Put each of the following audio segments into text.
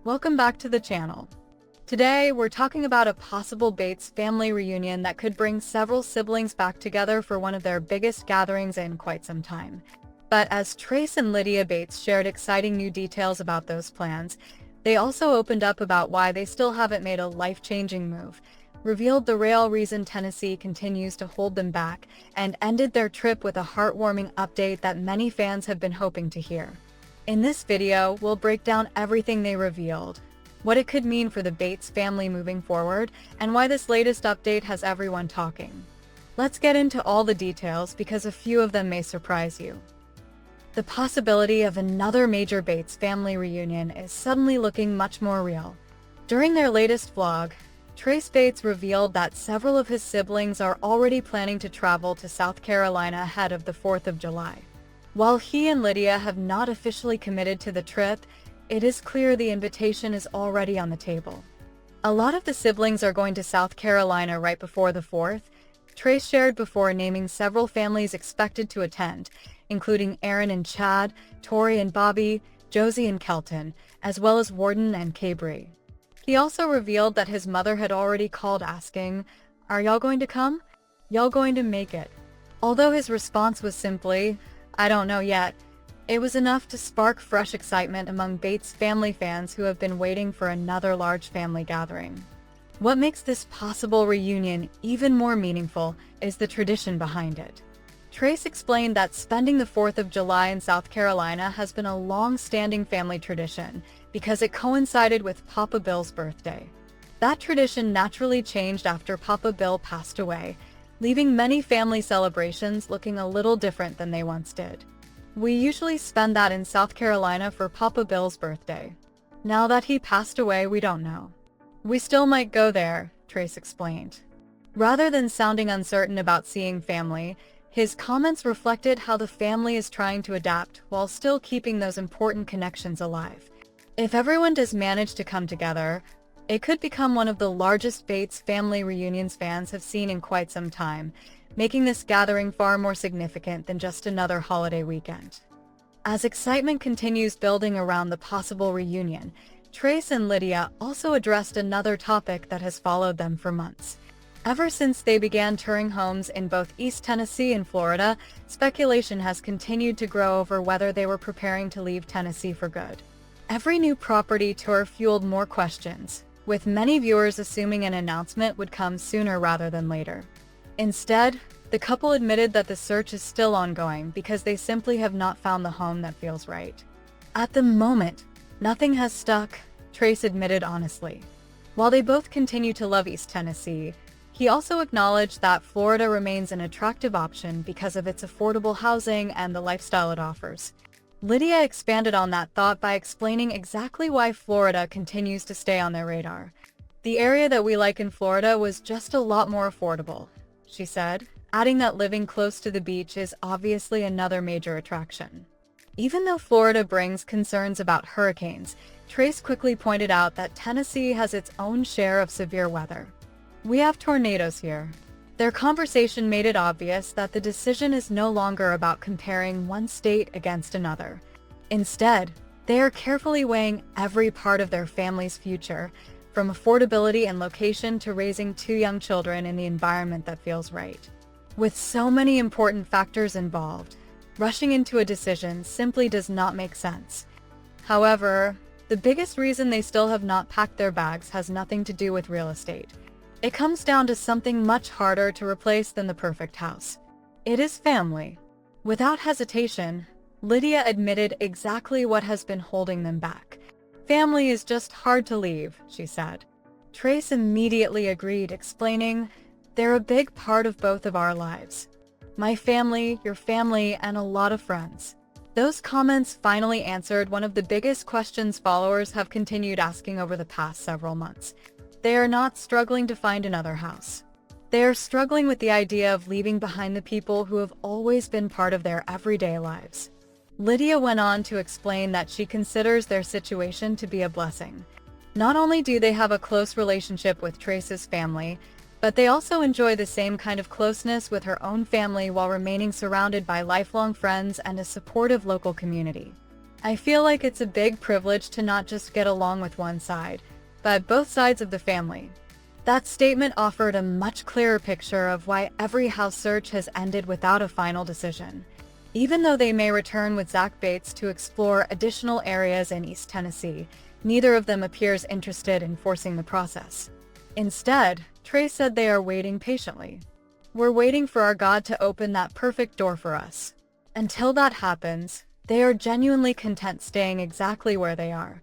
Welcome back to the channel. Today, we're talking about a possible Bates family reunion that could bring several siblings back together for one of their biggest gatherings in quite some time. But as Trace and Lydia Bates shared exciting new details about those plans, they also opened up about why they still haven't made a life-changing move, revealed the real reason Tennessee continues to hold them back, and ended their trip with a heartwarming update that many fans have been hoping to hear. In this video, we'll break down everything they revealed, what it could mean for the Bates family moving forward, and why this latest update has everyone talking. Let's get into all the details because a few of them may surprise you. The possibility of another major Bates family reunion is suddenly looking much more real. During their latest vlog, Trace Bates revealed that several of his siblings are already planning to travel to South Carolina ahead of the 4th of July. While he and Lydia have not officially committed to the trip, it is clear the invitation is already on the table. A lot of the siblings are going to South Carolina right before the 4th, Trace shared before naming several families expected to attend, including Aaron and Chad, Tori and Bobby, Josie and Kelton, as well as Warden and Cabri. He also revealed that his mother had already called asking, "Are y'all going to come? Y'all going to make it?" Although his response was simply, "I don't know yet," it was enough to spark fresh excitement among Bates family fans who have been waiting for another large family gathering. What makes this possible reunion even more meaningful is the tradition behind it. Trace explained that spending the 4th of July in South Carolina has been a long-standing family tradition because it coincided with Papa Bill's birthday. That tradition naturally changed after Papa Bill passed away, leaving many family celebrations looking a little different than they once did. "We usually spend that in South Carolina for Papa Bill's birthday. Now that he passed away, we don't know. We still might go there," Trace explained. Rather than sounding uncertain about seeing family, his comments reflected how the family is trying to adapt while still keeping those important connections alive. If everyone does manage to come together, it could become one of the largest Bates family reunions fans have seen in quite some time, making this gathering far more significant than just another holiday weekend. As excitement continues building around the possible reunion, Trace and Lydia also addressed another topic that has followed them for months. Ever since they began touring homes in both East Tennessee and Florida, speculation has continued to grow over whether they were preparing to leave Tennessee for good. Every new property tour fueled more questions, with many viewers assuming an announcement would come sooner rather than later. Instead, the couple admitted that the search is still ongoing because they simply have not found the home that feels right. "At the moment, nothing has stuck," Trace admitted honestly. While they both continue to love East Tennessee, he also acknowledged that Florida remains an attractive option because of its affordable housing and the lifestyle it offers. Lydia expanded on that thought by explaining exactly why Florida continues to stay on their radar. "The area that we like in Florida was just a lot more affordable," she said, adding that living close to the beach is obviously another major attraction. Even though Florida brings concerns about hurricanes, Trace quickly pointed out that Tennessee has its own share of severe weather. "We have tornadoes here." Their conversation made it obvious that the decision is no longer about comparing one state against another. Instead, they are carefully weighing every part of their family's future, from affordability and location to raising two young children in the environment that feels right. With so many important factors involved, rushing into a decision simply does not make sense. However, the biggest reason they still have not packed their bags has nothing to do with real estate. It comes down to something much harder to replace than the perfect house. It is family. Without hesitation, Lydia admitted exactly what has been holding them back. "Family is just hard to leave," she said. Trace immediately agreed, explaining, "They're a big part of both of our lives. My family, your family, and a lot of friends." Those comments finally answered one of the biggest questions followers have continued asking over the past several months. They are not struggling to find another house. They are struggling with the idea of leaving behind the people who have always been part of their everyday lives. Lydia went on to explain that she considers their situation to be a blessing. Not only do they have a close relationship with Trace's family, but they also enjoy the same kind of closeness with her own family while remaining surrounded by lifelong friends and a supportive local community. I feel like it's a big privilege to not just get along with one side, but both sides of the family. That statement offered a much clearer picture of why every house search has ended without a final decision. Even though they may return with Zach Bates to explore additional areas in East Tennessee, neither of them appears interested in forcing the process. Instead, Trey said they are waiting patiently. We're waiting for our God to open that perfect door for us. Until that happens, they are genuinely content staying exactly where they are.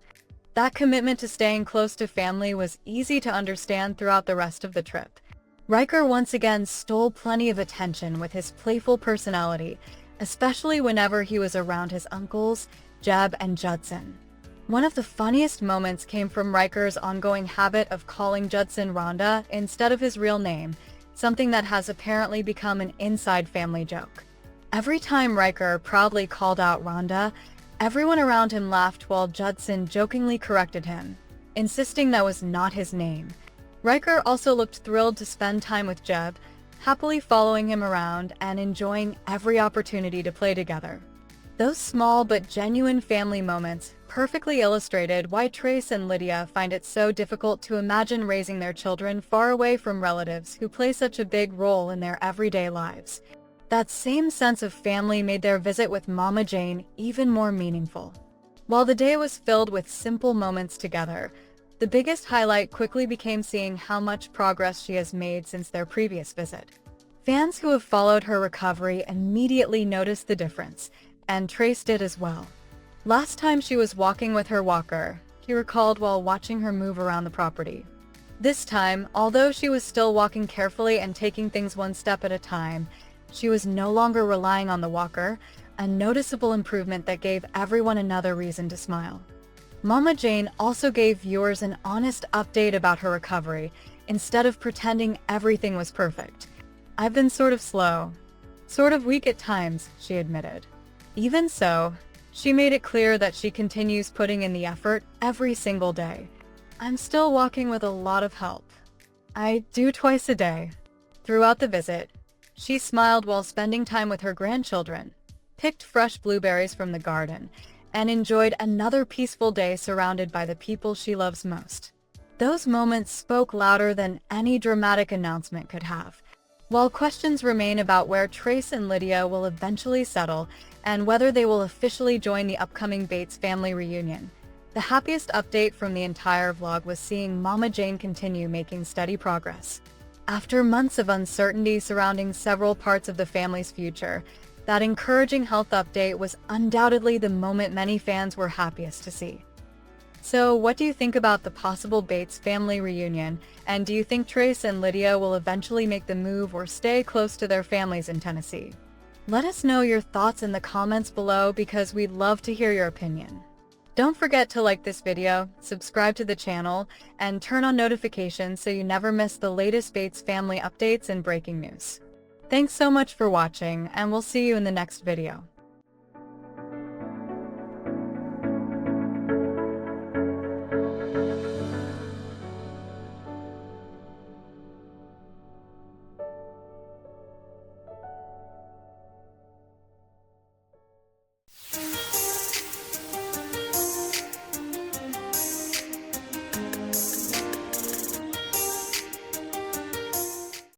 That commitment to staying close to family was easy to understand throughout the rest of the trip. Ryker once again stole plenty of attention with his playful personality, especially whenever he was around his uncles, Jeb and Judson. One of the funniest moments came from Ryker's ongoing habit of calling Judson Rhonda instead of his real name, something that has apparently become an inside family joke. Every time Ryker proudly called out Rhonda, everyone around him laughed while Judson jokingly corrected him, insisting that was not his name. Ryker also looked thrilled to spend time with Jeb, happily following him around and enjoying every opportunity to play together. Those small but genuine family moments perfectly illustrated why Trace and Lydia find it so difficult to imagine raising their children far away from relatives who play such a big role in their everyday lives. That same sense of family made their visit with Mama Jane even more meaningful. While the day was filled with simple moments together, the biggest highlight quickly became seeing how much progress she has made since their previous visit. Fans who have followed her recovery immediately noticed the difference, and Trace did as well. Last time she was walking with her walker, he recalled while watching her move around the property. This time, although she was still walking carefully and taking things one step at a time, she was no longer relying on the walker, a noticeable improvement that gave everyone another reason to smile. Mama Jane also gave viewers an honest update about her recovery, instead of pretending everything was perfect. "I've been sort of slow, sort of weak at times," she admitted. Even so, she made it clear that she continues putting in the effort every single day. "I'm still walking with a lot of help. I do twice a day." Throughout the visit, she smiled while spending time with her grandchildren, picked fresh blueberries from the garden, and enjoyed another peaceful day surrounded by the people she loves most. Those moments spoke louder than any dramatic announcement could have. While questions remain about where Trace and Lydia will eventually settle and whether they will officially join the upcoming Bates family reunion, the happiest update from the entire vlog was seeing Mama Jane continue making steady progress. After months of uncertainty surrounding several parts of the family's future, that encouraging health update was undoubtedly the moment many fans were happiest to see. So, what do you think about the possible Bates family reunion, and do you think Trace and Lydia will eventually make the move or stay close to their families in Tennessee? Let us know your thoughts in the comments below because we'd love to hear your opinion. Don't forget to like this video, subscribe to the channel, and turn on notifications so you never miss the latest Bates family updates and breaking news. Thanks so much for watching, and we'll see you in the next video.